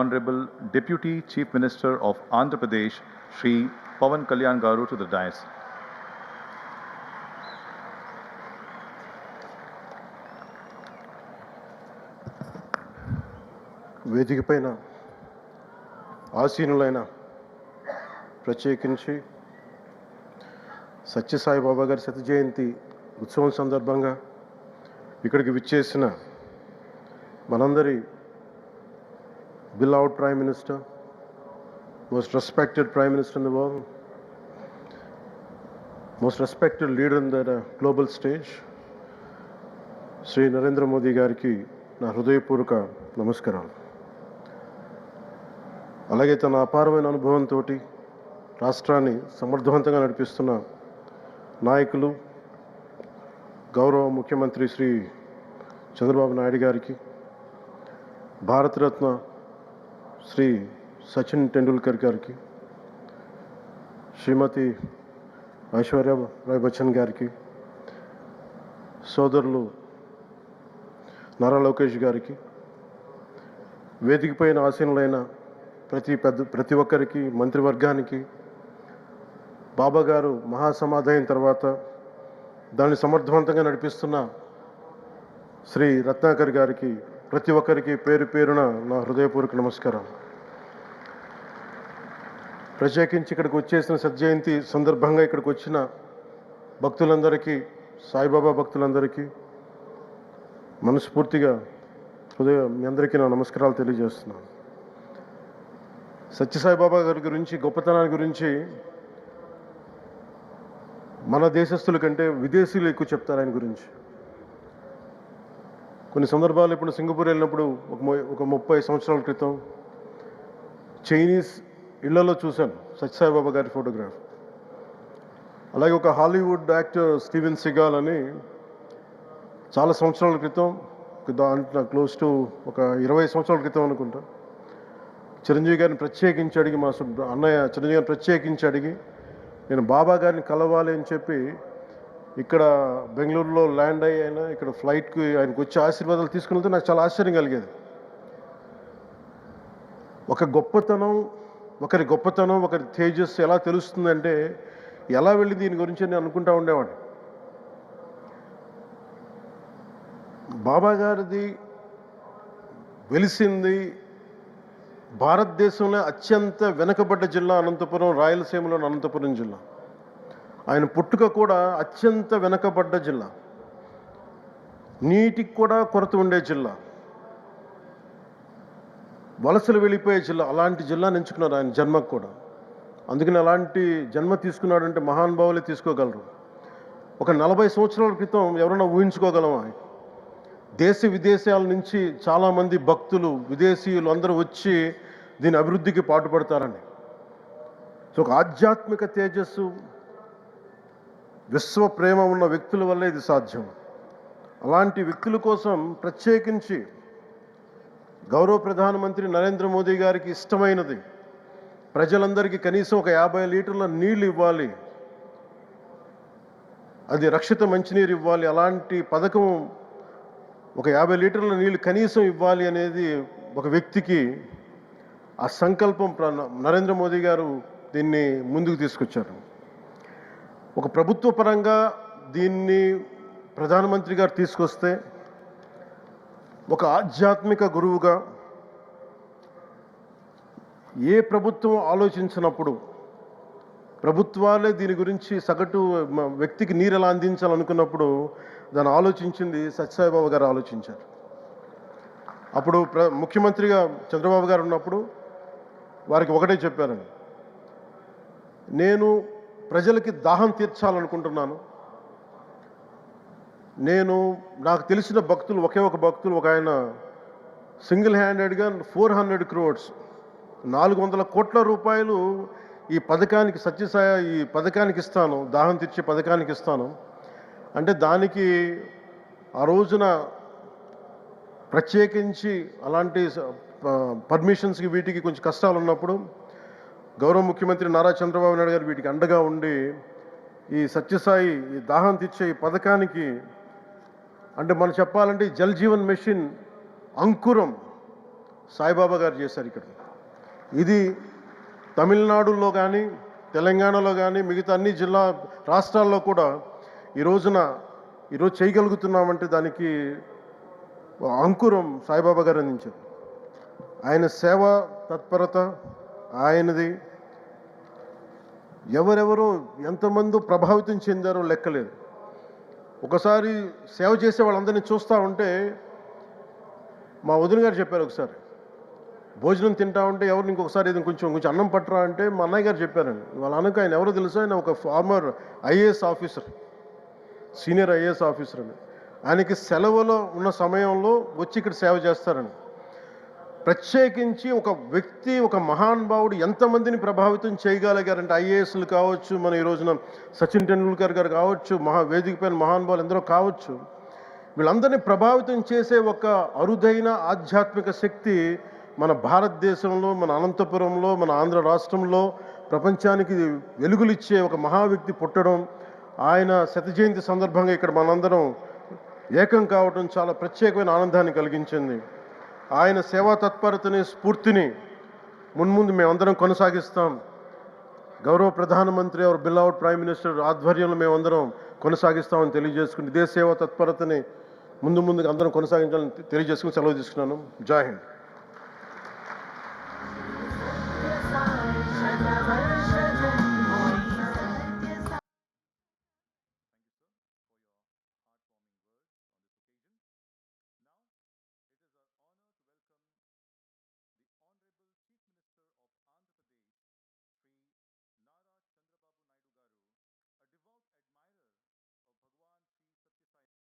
Honorable Deputy Chief Minister of Andhra Pradesh, Shri Pawan Kalyan Garu, to the dais. వేదిక పైన ఆసీనులైన ప్రత్యేకించి సత్యసాయిబాబా గారి శత జయంతి ఉత్సవం సందర్భంగా ఇక్కడికి విచ్చేసిన మనందరి beloved Prime Minister, most respected Prime Minister in the world, most respected leader in the global stage, Sri Narendra Modi గారికి నా హృదయపూర్వక నమస్కారాలు. అలాగే తన అపారమైన అనుభవంతో రాష్ట్రాన్ని సమర్థవంతంగా నడిపిస్తున్న నాయకులు గౌరవ ముఖ్యమంత్రి శ్రీ చంద్రబాబు నాయుడు గారికి, భారతరత్న శ్రీ సచిన్ టెండూల్కర్ గారికి, శ్రీమతి ఐశ్వర్య రాయ్ బచ్చన్ గారికి, సోదరులు నారా లోకేష్ గారికి, వేదిక పైన ఆసీనులైన ప్రతి ఒక్కరికి, మంత్రివర్గానికి, బాబా గారు మహాసమాధి అయిన తర్వాత దాన్ని సమర్థవంతంగా నడిపిస్తున్న శ్రీ రత్నాకర్ గారికి, ప్రతి ఒక్కరికి పేరు పేరున నా హృదయపూర్వక నమస్కారం. ప్రత్యేకించి ఇక్కడికి వచ్చేసిన సత్యజయంతి సందర్భంగా ఇక్కడికి వచ్చిన భక్తులందరికీ, సాయిబాబా భక్తులందరికీ మనస్ఫూర్తిగా మీ అందరికీ నా నమస్కారాలు తెలియజేస్తున్నాను. సత్యసాయిబాబా గారి గురించి, గొప్పతనాన్ని గురించి మన దేశస్తుల కంటే విదేశీయులు ఎక్కువ చెప్తారు ఆయన గురించి. కొన్ని సందర్భాలు ఇప్పుడు సింగపూర్ వెళ్ళినప్పుడు ఒక 30 సంవత్సరాల క్రితం చైనీస్ ఇళ్లలో చూశాను సత్యసాయిబాబా గారి ఫోటోగ్రాఫ్. అలాగే ఒక హాలీవుడ్ యాక్టర్ స్టీవెన్ సిగాల్ అని చాలా సంవత్సరాల క్రితం, క్లోజ్ టు ఒక 20 సంవత్సరాల క్రితం అనుకుంటా, చిరంజీవి గారిని ప్రత్యేకించి అడిగి, మా అన్నయ్య చిరంజీవి గారిని ప్రత్యేకించి అడిగి నేను బాబా గారిని కలవాలి అని చెప్పి ఇక్కడ బెంగళూరులో ల్యాండ్ అయినా ఇక్కడ ఫ్లైట్కి ఆయనకు వచ్చి ఆశీర్వాదాలు తీసుకుని నాకు చాలా ఆశ్చర్యం కలిగేది. ఒకరి గొప్పతనం, ఒకరి తేజస్సు ఎలా తెలుస్తుందంటే ఎలా వెళ్ళి దీని గురించి నేను అనుకుంటా ఉండేవాడిని. బాబా గారిది వెలిసింది భారతదేశంలో అత్యంత వెనుకబడ్డ జిల్లా అనంతపురం, రాయలసీమలోని అనంతపురం జిల్లా. ఆయన పుట్టుక కూడా అత్యంత వెనుకబడ్డ జిల్లా, నీటికి కూడా కొరత ఉండే జిల్లా, వలసలు వెళ్ళిపోయే జిల్లా. అలాంటి జిల్లాని ఎంచుకున్నారు ఆయన జన్మకు కూడా. అందుకని అలాంటి జన్మ తీసుకున్నాడంటే మహానుభావులే తీసుకోగలరు. ఒక 40 సంవత్సరాల క్రితం ఎవరైనా ఊహించుకోగలమా? దేశ విదేశాల నుంచి చాలామంది భక్తులు, విదేశీయులు అందరూ వచ్చి దీని అభివృద్ధికి పాటుపడతారని. సో ఒక ఆధ్యాత్మిక తేజస్సు, విశ్వ ప్రేమ ఉన్న వ్యక్తుల వల్లే ఇది సాధ్యం. అలాంటి వ్యక్తుల కోసం ప్రత్యేకించి గౌరవ ప్రధానమంత్రి నరేంద్ర మోదీ గారికి ఇష్టమైనది ప్రజలందరికీ కనీసం ఒక 50 లీటర్ల నీళ్ళు ఇవ్వాలి, అది రక్షిత మంచినీరు ఇవ్వాలి. అలాంటి పథకం, ఒక 50 లీటర్ల నీళ్ళు కనీసం ఇవ్వాలి అనేది ఒక వ్యక్తికి ఆ సంకల్పం నరేంద్ర మోదీ గారు దీన్ని ముందుకు తీసుకొచ్చారు. ఒక ప్రభుత్వ పరంగా దీన్ని ప్రధానమంత్రి గారు తీసుకొస్తే, ఒక ఆధ్యాత్మిక గురువుగా ఏ ప్రభుత్వం ఆలోచించినప్పుడు, ప్రభుత్వాలే దీని గురించి సగటు వ్యక్తికి నీరు ఎలా అందించాలనుకున్నప్పుడు దాన్ని ఆలోచించింది సత్యసాయిబాబా గారు ఆలోచించారు. అప్పుడు ముఖ్యమంత్రిగా చంద్రబాబు గారు ఉన్నప్పుడు వారికి ఒకటే చెప్పారండి, నేను ప్రజలకి దాహం తీర్చాలనుకుంటున్నాను. నాకు తెలిసిన భక్తులు, ఒక భక్తులు, ఒక ఆయన సింగిల్ హ్యాండెడ్గా 400 crores 400 కోట్ల రూపాయలు ఈ పథకానికి, ఈ పథకానికి ఇస్తాను, దాహం తీర్చే పథకానికి ఇస్తాను అంటే, దానికి ఆ రోజున ప్రత్యేకించి అలాంటి పర్మిషన్స్కి వీటికి కొంచెం కష్టాలు ఉన్నప్పుడు గౌరవ ముఖ్యమంత్రి నారా చంద్రబాబు నాయుడు గారు వీటికి అండగా ఉండి ఈ సత్యసాయి, ఈ దాహం తీర్చే ఈ పథకానికి, అంటే మనం చెప్పాలంటే జల్ జీవన్ మిషన్ అంకురం సాయిబాబా గారు చేశారు ఇక్కడ. ఇది తమిళనాడులో కానీ తెలంగాణలో కానీ మిగతా అన్ని రాష్ట్రాల్లో కూడా ఈరోజు చేయగలుగుతున్నామంటే దానికి అంకురం సాయిబాబా గారు అందించారు. ఆయన సేవా తత్పరత ఆయనది. ఎవరెవరో ఎంతమంది ప్రభావితం చెందారో లెక్కలేదు. ఒకసారి సేవ చేసే వాళ్ళందరినీ చూస్తూ ఉంటే మా వదిన గారు చెప్పారు, ఒకసారి భోజనం తింటా ఉంటే ఎవరిని ఇంకొకసారి ఇది కొంచెం అన్నం పట్టరా అంటే మా అన్నయ్య గారు చెప్పారండి. వాళ్ళ అన్నకు ఆయన ఎవరో తెలుసు, ఆయన ఒక farmer IAS officer, senior IAS officer అని. ఆయనకి సెలవులో ఉన్న సమయంలో వచ్చి ఇక్కడ సేవ చేస్తారని. ప్రత్యేకించి ఒక వ్యక్తి, ఒక మహానుభావుడు ఎంతమందిని ప్రభావితం చేయగలిగారంటే, ఐఏఎస్లు కావచ్చు, మన ఈ రోజున సచిన్ టెండూల్కర్ గారు కావచ్చు, వేదిక పైన మహానుభావులు ఎందరో కావచ్చు, వీళ్ళందరినీ ప్రభావితం చేసే ఒక అరుదైన ఆధ్యాత్మిక శక్తి మన భారతదేశంలో, మన అనంతపురంలో, మన ఆంధ్ర రాష్ట్రంలో ప్రపంచానికి వెలుగులిచ్చే ఒక మహా వ్యక్తి పుట్టడం, ఆయన శత జయంతి సందర్భంగా ఇక్కడ మనందరం ఏకం కావడం చాలా ప్రత్యేకమైన ఆనందాన్ని కలిగించింది. ఆయన సేవా తత్పరతని, స్ఫూర్తిని మున్ముందు మేమందరం కొనసాగిస్తాం. గౌరవ ప్రధానమంత్రి అవర్ బిలౌడ్ ప్రైమ్ మినిస్టర్ ఆధ్వర్యంలో మేమందరం కొనసాగిస్తామని తెలియజేసుకుని, ఇదే సేవా తత్పరతని ముందుగా అందరం కొనసాగించాలని తెలియజేసుకుని సెలవు తీసుకున్నాను. జై హింద్.